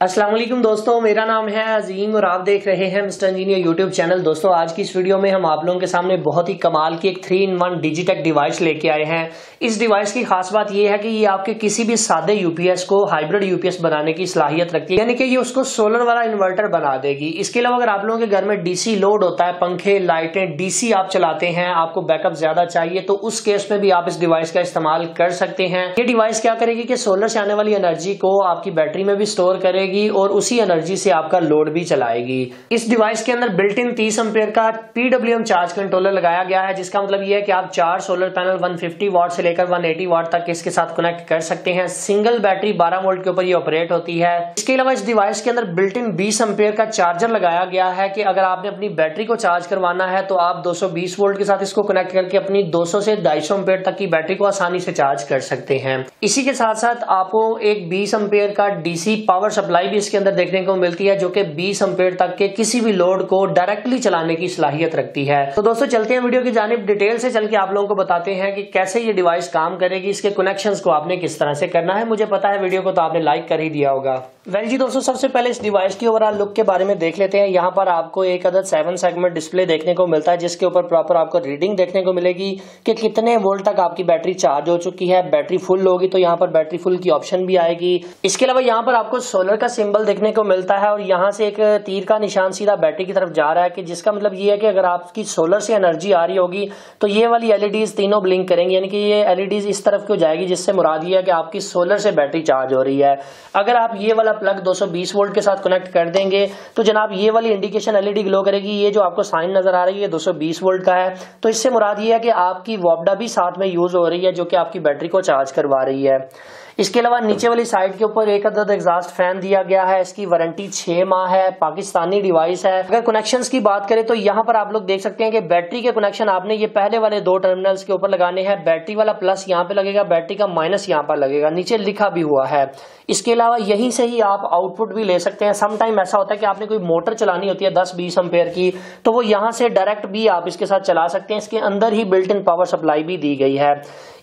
अस्सलाम वालेकुम दोस्तों, मेरा नाम है अजीम और आप देख रहे हैं मिस्टर इंजीनियर यूट्यूब चैनल। दोस्तों आज की इस वीडियो में हम आप लोगों के सामने बहुत ही कमाल की एक 3-in-1 डिजिटेक डिवाइस लेके आए हैं। इस डिवाइस की खास बात यह है कि ये आपके किसी भी सादे यूपीएस को हाइब्रिड यूपीएस बनाने की सलाहियत रखती है, यानी कि ये उसको सोलर वाला इन्वर्टर बना देगी। इसके अलावा अगर आप लोगों के घर में डीसी लोड होता है, पंखे लाइटें डीसी आप चलाते हैं, आपको बैकअप ज्यादा चाहिए, तो उस केस में भी आप इस डिवाइस का इस्तेमाल कर सकते हैं। ये डिवाइस क्या करेगी कि सोलर से आने वाली एनर्जी को आपकी बैटरी में भी स्टोर करेगी और उसी एनर्जी से आपका लोड भी चलाएगी। इस डिवाइस के अंदर बिल्ट इन 30 एम्पीयर का पीडब्ल्यूएम चार्ज कंट्रोलर लगाया गया है, जिसका मतलब यह है कि आप 4 सोलर पैनल 150 वाट से लेकर 180 वाट तक इसके साथ कनेक्ट कर सकते हैं। सिंगल बैटरी 12 वोल्ट के ऊपर ये ऑपरेट होती है। इसके अलावा इस डिवाइस के अंदर बिल्ट इन 20 एम्पीयर का चार्जर लगाया गया है कि अगर आपने अपनी बैटरी को चार्ज करवाना है तो आप 220 वोल्ट के साथ इसको कनेक्ट करके अपनी 200 से 250 एम्पीयर तक की बैटरी को आसानी से चार्ज कर सकते हैं। इसी के साथ साथ आपको एक 20 एम्पीयर का डीसी पावर सप्लाई भी इसके अंदर देखने को मिलती है, जो कि 20 एम्पीयर तक के किसी भी लोड को डायरेक्टली चलाने की सलाहियत रखती है। तो दोस्तों चलते हैं वीडियो की जानिब, डिटेल से चल के आप लोगों को बताते हैं कि कैसे ये डिवाइस काम करेगी, इसके कनेक्शंस को आपने किस तरह से करना है। मुझे पता है वीडियो को तो आपने लाइक कर ही दिया होगा। वेल जी दोस्तों, सबसे पहले इस डिवाइस की ओवरऑल लुक के बारे में देख लेते हैं। यहाँ पर आपको एक अदद 7 सेगमेंट डिस्प्ले देखने को मिलता है, जिसके ऊपर प्रॉपर आपको रीडिंग देखने को मिलेगी कि कितने वोल्ट तक आपकी बैटरी चार्ज हो चुकी है। बैटरी फुल होगी तो यहाँ पर बैटरी फुल की ऑप्शन भी आएगी। इसके अलावा यहाँ पर आपको सोलर का सिंबल देखने को मिलता है और यहाँ से एक तीर का निशान सीधा बैटरी की तरफ जा रहा है, कि जिसका मतलब ये है कि अगर आपकी सोलर से एनर्जी आ रही होगी तो ये वाली एलईडीज तीनों ब्लिंक करेंगी, यानी कि ये एलईडीज इस तरफ क्यों जाएगी, जिससे मुराद ये है कि आपकी सोलर से बैटरी चार्ज हो रही है। अगर आप ये वाला प्लग 220 वोल्ट के साथ कनेक्ट कर देंगे तो जनाब ये वाली इंडिकेशन एलईडी ग्लो करेगी। ये जो आपको साइन नजर आ रही है 220 वोल्ट का है, तो इससे मुराद ये है कि आपकी वोल्टा भी साथ में यूज हो रही है, जो कि आपकी बैटरी को चार्ज करवा रही है। इसके अलावा नीचे वाली साइड के ऊपर एक अदद एग्जॉस्ट फैन दिया गया है। इसकी वारंटी 6 माह है, पाकिस्तानी डिवाइस है। अगर कनेक्शंस की बात करें तो यहाँ पर आप लोग देख सकते हैं कि बैटरी के कनेक्शन आपने ये पहले वाले 2 टर्मिनल्स के ऊपर लगाने हैं। बैटरी वाला प्लस यहाँ पे लगेगा, बैटरी का माइनस यहाँ पर लगेगा, नीचे लिखा भी हुआ है। इसके अलावा यहीं से ही आप आउटपुट भी ले सकते हैं। सम टाइम ऐसा होता है कि आपने कोई मोटर चलानी होती है 10-20 एम्पेयर की, तो वो यहाँ से डायरेक्ट भी आप इसके साथ चला सकते हैं। इसके अंदर ही बिल्ट इन पावर सप्लाई भी दी गई है।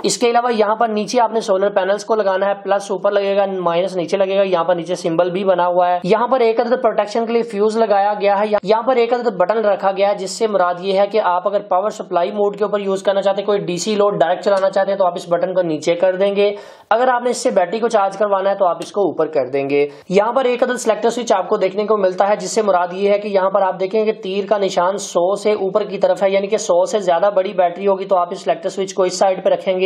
इसके अलावा यहाँ पर नीचे आपने सोलर पैनल्स को लगाना है, प्लस ऊपर लगेगा, माइनस नीचे लगेगा। यहाँ पर नीचे सिंबल भी बना हुआ है। यहाँ पर एक अदद प्रोटेक्शन के लिए फ्यूज लगाया गया है। यहाँ पर एक अदद बटन रखा गया है, जिससे मुराद ये है कि आप अगर पावर सप्लाई मोड के ऊपर यूज करना चाहते हैं, कोई डीसी लोड डायरेक्ट चलाना चाहते हैं, तो आप इस बटन को नीचे कर देंगे। अगर आपने इससे बैटरी को चार्ज करवाना है तो आप इसको ऊपर कर देंगे। यहाँ पर एक अदद सिलेक्टर स्विच आपको देखने को मिलता है, जिससे मुराद ये है कि यहाँ पर आप देखेंगे कि तीर का निशान 100 से ऊपर की तरफ है, यानी कि 100 से ज्यादा बड़ी बैटरी होगी तो आप इस सिलेक्टर स्विच को इस साइड पे रखेंगे।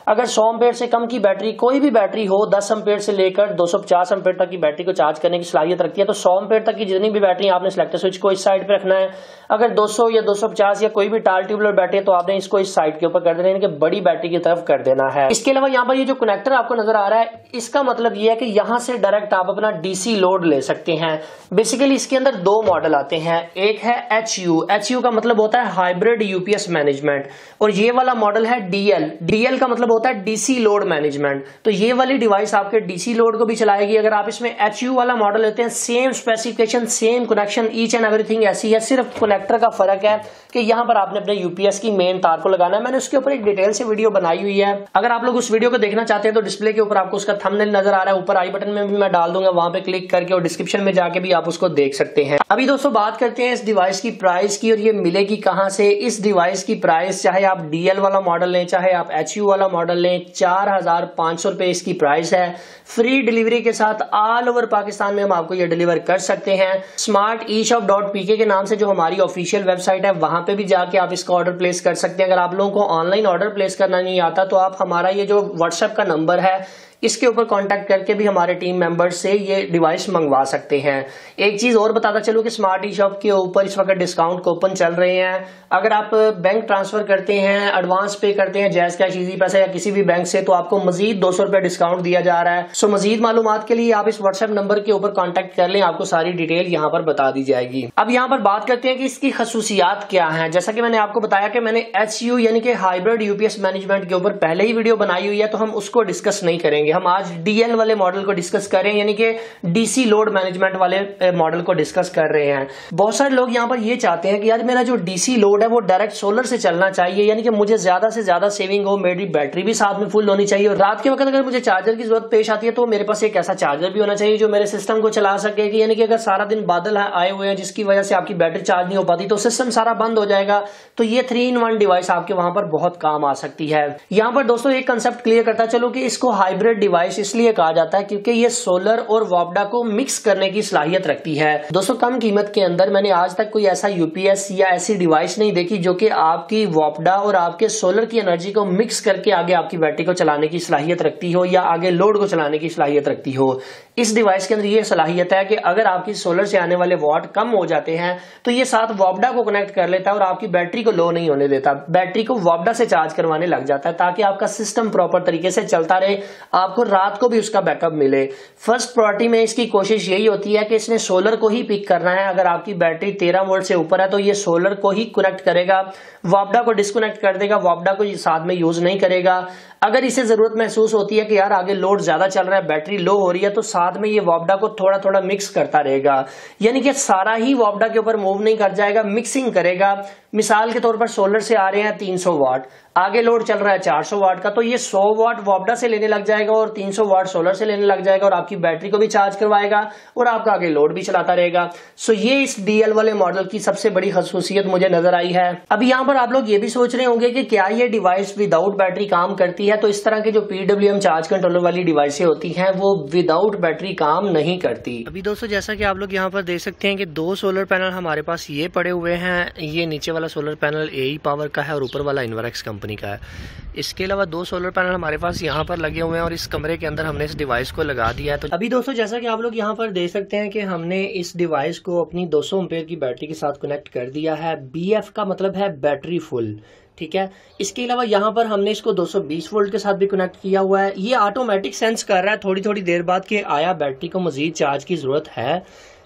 अगर 100 एम्पीयर से कम की बैटरी, कोई भी बैटरी हो, 10 एम्पीयर से लेकर 250 एम्पीयर तक की बैटरी को चार्ज करने की सलाहियत रखती है, तो 100 एम्पीयर तक की जितनी भी बैटरी आपने सिलेक्टर स्विच को इस साइड पे रखना है। अगर 200 या 250 या कोई भी टाल ट्यूबुलर बैटरी है तो आपने इसको इस साइड के ऊपर कर देना है, यानी कि बड़ी बैटरी की तरफ कर देना है। इसके अलावा यहाँ पर ये जो कनेक्टर आपको नजर आ रहा है, इसका मतलब ये है कि यहाँ से डायरेक्ट आप अपना डीसी लोड ले सकते हैं। बेसिकली इसके अंदर 2 मॉडल आते हैं। एक है एचयू का मतलब होता है हाइब्रिड यूपीएस मैनेजमेंट, और ये वाला मॉडल है डीएल का मतलब होता है डीसी लोड मैनेजमेंट। तो ये वाली डिवाइस आपके डीसी लोड को भी चलाएगी। अगर आप इसमें एचयू वाला मॉडल लेते हैं, same specification, same connection, each and everything ऐसी है, सिर्फ कनेक्टर का फर्क है कि यहाँ पर आपने अपने यूपीएस की मेन तार को लगाना है। मैंने उसके ऊपर एक डिटेल से वीडियो बनाई हुई है। अगर आप लोग उस वीडियो को देखना चाहते हैं तो डिस्प्ले के ऊपर आपको उसका थंबनेल नजर आ रहा है, ऊपर आई बटन में भी मैं डाल दूंगा, वहां पे क्लिक करके, और डिस्क्रिप्शन में जाके भी आप उसको देख सकते हैं। अभी दोस्तों बात करते हैं इस डिवाइस की प्राइस की, और ये मिलेगी कहां से। इस डिवाइस की प्राइस, चाहे आप डीएल वाला मॉडल लें, चाहे आप एचयू वाला मॉडल लें, 4500 रुपए इसकी प्राइस है। फ्री डिलीवरी के साथ ऑल ओवर पाकिस्तान में हम आपको ये डिलीवर कर सकते हैं। smarteshop.pk के नाम से जो हमारी ऑफिशियल वेबसाइट है, वहां पे भी जाके आप इसका ऑर्डर प्लेस कर सकते हैं। अगर आप लोगों को ऑनलाइन ऑर्डर प्लेस करना नहीं आता तो आप हमारा ये जो व्हाट्सएप का नंबर है, इसके ऊपर कांटेक्ट करके भी हमारे टीम मेंबर्स से ये डिवाइस मंगवा सकते हैं। एक चीज और बताता चलूं कि स्मार्ट ई शॉप के ऊपर इस वक्त डिस्काउंट कूपन चल रहे हैं। अगर आप बैंक ट्रांसफर करते हैं, एडवांस पे करते हैं, जैज कैश, इजी पैसा या किसी भी बैंक से, तो आपको मजीद 200 रुपए डिस्काउंट दिया जा रहा है। सो मजीद मालूमात के लिए आप इस व्हाट्सएप नंबर के ऊपर कॉन्टेक्ट कर लें, आपको सारी डिटेल यहाँ पर बता दी जाएगी। अब यहाँ पर बात करते हैं कि इसकी खसूसियात क्या है। जैसा कि मैंने आपको बताया कि मैंने एचयू यानी कि हाइब्रिड यूपीएस मैनेजमेंट के ऊपर पहले ही वीडियो बनाई हुई है, तो हम उसको डिस्कस नहीं करेंगे। करेंगे। हम आज DL वाले मॉडल को डिस्कस कर रहे हैं, यानी कि DC लोड मैनेजमेंट वाले मॉडल को डिस्कस कर रहे हैं। बहुत सारे लोग यहाँ पर ये चाहते हैं कि यार मेरा जो DC लोड है वो डायरेक्ट सोलर से चलना चाहिए, यानी कि मुझे ज्यादा से ज्यादा सेविंग हो, मेरी बैटरी भी साथ में फुल होनी चाहिए और रात के वक्त अगर मुझे चार्जर की जरूरत पेश आती है तो मेरे पास एक ऐसा चार्जर भी होना चाहिए जो मेरे सिस्टम को चला सके। यानी कि अगर सारा दिन बादल आए हुए हैं जिसकी वजह से आपकी बैटरी चार्ज नहीं हो पाती तो सिस्टम सारा बंद हो जाएगा, तो ये 3-in-1 डिवाइस आपके वहां पर बहुत काम आ सकती है। यहाँ पर दोस्तों एक कंसेप्ट क्लियर करता चलो कि इसको हाइब्रिड डिवाइस इसलिए कहा जाता है क्योंकि ये सोलर और वॉब्डा को मिक्स करने की सलाहियत रखती है। दोस्तों कम कीमत के अंदर मैंने आज तक कोई ऐसा UPS या ऐसी डिवाइस नहीं देखी जो कि आपकी वॉब्डा और आपके सोलर की एनर्जी को मिक्स करके आगे आपकी बैटरी को चलाने की सलाहियत रखती हो या आगे लोड को चलाने की सलाहियत रखती हो। इस डिवाइस के अंदर ये सलाहियत है कि अगर आपकी सोलर से आने वाले वॉट कम हो जाते हैं तो ये साथ वॉब्डा को कनेक्ट कर लेता है और आपकी बैटरी को लो नहीं होने देता, बैटरी को वॉब्डा से चार्ज करवाने लग जाता है ताकि आपका सिस्टम प्रॉपर तरीके से चलता रहे, आपको रात को भी उसका बैकअप मिले। फर्स्ट प्रायोरिटी में इसकी कोशिश यही होती है कि इसने सोलर को ही पिक करना है। अगर आपकी बैटरी 13 वोल्ट से ऊपर है तो ये सोलर को ही कनेक्ट करेगा, वॉब्डा को डिस्कनेक्ट कर देगा, वॉब्डा को साथ में यूज नहीं करेगा। अगर इसे जरूरत महसूस होती है कि यार आगे लोड ज्यादा चल रहा है, बैटरी लो हो रही है, तो साथ में ये वॉब्डा को थोड़ा थोड़ा मिक्स करता रहेगा, यानी कि सारा ही वॉब्डा के ऊपर मूव नहीं कर जाएगा, मिक्सिंग करेगा। मिसाल के तौर पर सोलर से आ रहे हैं 300 वाट, आगे लोड चल रहा है 400 वाट का, तो ये 100 वाट वॉब्डा से लेने लग जाएगा और 300 वाट सोलर से लेने लग जाएगा और आपकी बैटरी को भी चार्ज करवाएगा और आपका आगे लोड भी चलाता रहेगा। सो ये इस DL वाले मॉडल की सबसे बड़ी खासियत मुझे नजर आई है। अभी यहाँ पर आप लोग ये भी सोच रहे होंगे कि क्या ये डिवाइस विदाउट बैटरी काम करती है, तो इस तरह के जो PWM चार्ज कंट्रोलर वाली डिवाइसें होती हैं वो विदाउट बैटरी काम नहीं करती। अभी दोस्तों जैसा कि आप लोग यहाँ पर देख सकते हैं कि 2 सोलर पैनल हमारे पास ये पड़े हुए हैं। ये नीचे वाला सोलर पैनल AE पावर का है और ऊपर वाला इन्वरक्स कंपनी का है। इसके अलावा 2 सोलर पैनल हमारे पास यहाँ पर लगे हुए हैं और इस कमरे के अंदर हमने इस डिवाइस को लगा दिया है। तो अभी दोस्तों जैसा कि आप लोग यहाँ पर देख सकते हैं कि हमने इस डिवाइस को अपनी 200 एम्पेयर की बैटरी के साथ कनेक्ट कर दिया है। BF का मतलब है बैटरी फुल, ठीक है। इसके अलावा यहाँ पर हमने इसको 220 वोल्ट के साथ भी कनेक्ट किया हुआ है। ये ऑटोमेटिक सेंस कर रहा है थोड़ी थोड़ी देर बाद कि आया बैटरी को मजीद चार्ज की जरूरत है।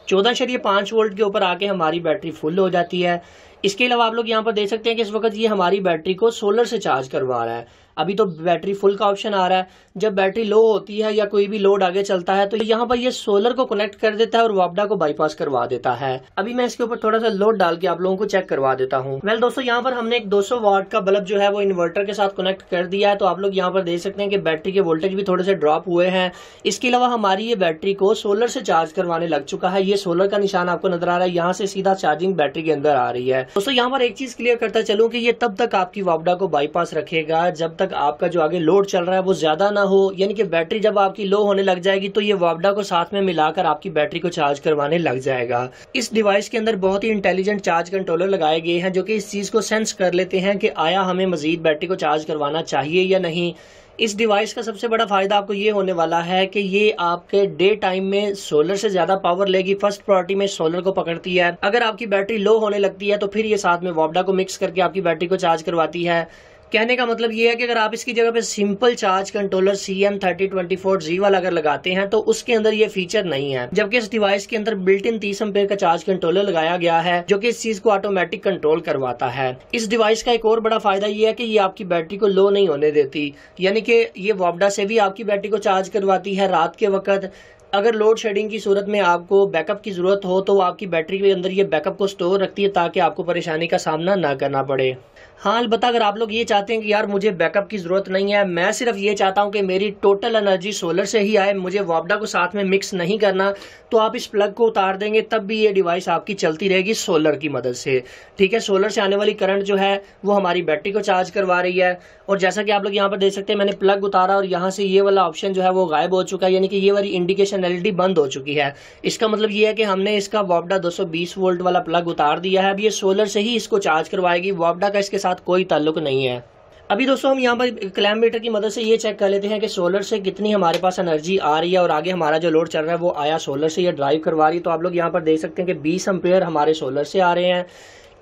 14.5 वोल्ट के ऊपर आके हमारी बैटरी फुल हो जाती है। इसके अलावा आप लोग यहाँ पर देख सकते हैं कि इस वक्त ये हमारी बैटरी को सोलर से चार्ज करवा रहा है। अभी तो बैटरी फुल का ऑप्शन आ रहा है। जब बैटरी लो होती है या कोई भी लोड आगे चलता है तो यहाँ पर ये सोलर को कनेक्ट कर देता है और वॉब्डा को बाईपास करवा देता है। अभी मैं इसके ऊपर थोड़ा सा लोड डाल के आप लोगों को चेक करवा देता हूँ। वेल दोस्तों यहाँ पर हमने एक 200 वाट का बल्ब जो है वो इन्वर्टर के साथ कनेक्ट कर दिया है। तो आप लोग यहाँ पर देख सकते हैं कि बैटरी के वोल्टेज भी थोड़े से ड्रॉप हुए हैं। इसके अलावा हमारी ये बैटरी को सोलर से चार्ज करवाने लग चुका है। ये सोलर का निशान आपको नजर आ रहा है, यहाँ से सीधा चार्जिंग बैटरी के अंदर आ रही है। दोस्तों यहाँ पर एक चीज क्लियर करता चलूं कि ये तब तक आपकी वॉब्डा को बाईपास रखेगा जब तक आपका जो आगे लोड चल रहा है वो ज्यादा ना हो, यानी कि बैटरी जब आपकी लो होने लग जाएगी तो ये वॉब्डा को साथ में मिलाकर आपकी बैटरी को चार्ज करवाने लग जाएगा। इस डिवाइस के अंदर बहुत ही इंटेलिजेंट चार्ज कंट्रोलर लगाए गए हैं जो कि इस चीज को सेंस कर लेते हैं कि आया हमें मजीद बैटरी को चार्ज करवाना चाहिए या नहीं। इस डिवाइस का सबसे बड़ा फायदा आपको ये होने वाला है कि ये आपके डे टाइम में सोलर से ज्यादा पावर लेगी। फर्स्ट प्रायोरिटी में सोलर को पकड़ती है। अगर आपकी बैटरी लो होने लगती है तो फिर ये साथ में वॉब्डा को मिक्स करके आपकी बैटरी को चार्ज करवाती है। कहने का मतलब ये है कि अगर आप इसकी जगह पे सिंपल चार्ज कंट्रोलर CM3024G वाला अगर लगाते हैं तो उसके अंदर ये फीचर नहीं है, जबकि इस डिवाइस के अंदर बिल्ट इन 30 एम्पेयर का चार्ज कंट्रोलर लगाया गया है जो कि इस चीज को ऑटोमेटिक कंट्रोल करवाता है। इस डिवाइस का एक और बड़ा फायदा ये है कि ये आपकी बैटरी को लो नहीं होने देती, यानी कि ये वॉब्डा से भी आपकी बैटरी को चार्ज करवाती है। रात के वक्त अगर लोड शेडिंग की सूरत में आपको बैकअप की जरूरत हो तो आपकी बैटरी के अंदर ये बैकअप को स्टोर रखती है ताकि आपको परेशानी का सामना ना करना पड़े। हाँ अलबत्ता अगर आप लोग ये चाहते हैं कि यार मुझे बैकअप की जरूरत नहीं है, मैं सिर्फ ये चाहता हूँ कि मेरी टोटल एनर्जी सोलर से ही आए, मुझे वॉब्डा को साथ में मिक्स नहीं करना, तो आप इस प्लग को उतार देंगे तब भी ये डिवाइस आपकी चलती रहेगी सोलर की मदद से। ठीक है, सोलर से आने वाली करंट जो है वो हमारी बैटरी को चार्ज करवा रही है। और जैसा कि आप लोग यहाँ पर देख सकते हैं मैंने प्लग उतारा और यहाँ से ये वाला ऑप्शन जो है वो गायब हो चुका है, यानी कि ये वाली इंडिकेशन LED बंद हो चुकी है। इसका मतलब ये है कि हमने इसका वॉब्डा 220 वोल्ट वाला प्लग उतार दिया है। अब ये सोलर से ही इसको चार्ज करवाएगी, वॉब्डा का इसके साथ कोई ताल्लुक नहीं है। अभी दोस्तों हम यहाँ पर क्लैम्प मीटर की मदद से ये चेक कर लेते हैं कि सोलर से कितनी हमारे पास एनर्जी आ रही है और आगे हमारा जो लोड चल रहा है वो आया सोलर से, ये ड्राइव करवा रही है। तो आप लोग यहाँ पर देख सकते हैं कि 20 एम्पेयर हमारे सोलर से आ रहे हैं।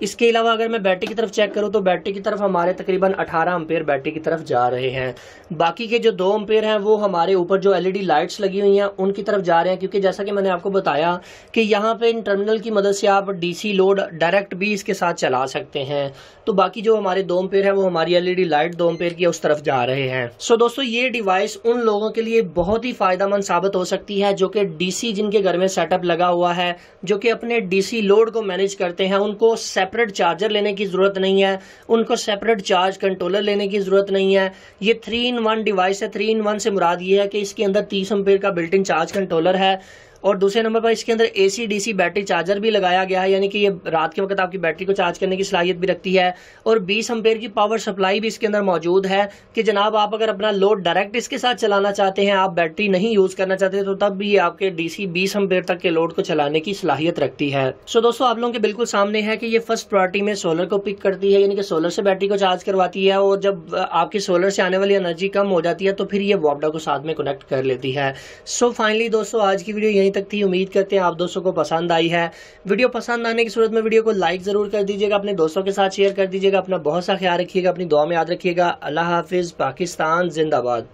इसके अलावा अगर मैं बैटरी की तरफ चेक करूं तो बैटरी की तरफ हमारे तकरीबन 18 एम्पेयर बैटरी की तरफ जा रहे हैं। बाकी के जो 2 एम्पेयर हैं वो हमारे ऊपर जो एलईडी लाइट्स लगी हुई हैं उनकी तरफ जा रहे हैं, क्योंकि जैसा कि मैंने आपको बताया कि यहाँ पे इन टर्मिनल की मदद से आप डीसी लोड डायरेक्ट भी इसके साथ चला सकते हैं। तो बाकी जो हमारे 2 एम्पेयर है वो हमारी एलईडी लाइट 2 एम्पेयर की उस तरफ जा रहे हैं। सो दोस्तों ये डिवाइस उन लोगों के लिए बहुत ही फायदेमंद साबित हो सकती है जो कि डीसी जिनके घर में सेटअप लगा हुआ है, जो कि अपने डीसी लोड को मैनेज करते हैं। उनको सेपरेट चार्जर लेने की जरूरत नहीं है, उनको सेपरेट चार्ज कंट्रोलर लेने की जरूरत नहीं है। ये 3-in-1 डिवाइस है। 3-in-1 से मुराद ये है कि इसके अंदर 30 एम्पेयर का बिल्ट इन चार्ज कंट्रोलर है और दूसरे नंबर पर इसके अंदर एसी डीसी बैटरी चार्जर भी लगाया गया है, यानी कि ये रात के वक्त आपकी बैटरी को चार्ज करने की सलाहियत भी रखती है। और 20 एम्पेयर की पावर सप्लाई भी इसके अंदर मौजूद है कि जनाब आप अगर अपना लोड डायरेक्ट इसके साथ चलाना चाहते हैं, आप बैटरी नहीं यूज करना चाहते, तो तब भी आपके डीसी 20 एम्पेयर तक के लोड को चलाने की सलाहियत रखती है। सो दोस्तों आप लोगों के बिल्कुल सामने है कि ये फर्स्ट प्रायोरिटी में सोलर को पिक करती है, यानी कि सोलर से बैटरी को चार्ज करवाती है। और जब आपकी सोलर से आने वाली एनर्जी कम हो जाती है तो फिर ये वॉपडा को साथ में कनेक्ट कर लेती है। सो फाइनली दोस्तों आज की वीडियो यहीं तक थी। उम्मीद करते हैं आप दोस्तों को पसंद आई है। वीडियो पसंद आने की सूरत में वीडियो को लाइक जरूर कर दीजिएगा, अपने दोस्तों के साथ शेयर कर दीजिएगा। अपना बहुत सा ख्याल रखिएगा, अपनी दुआ में याद रखिएगा। अल्लाह हाफिज। पाकिस्तान जिंदाबाद।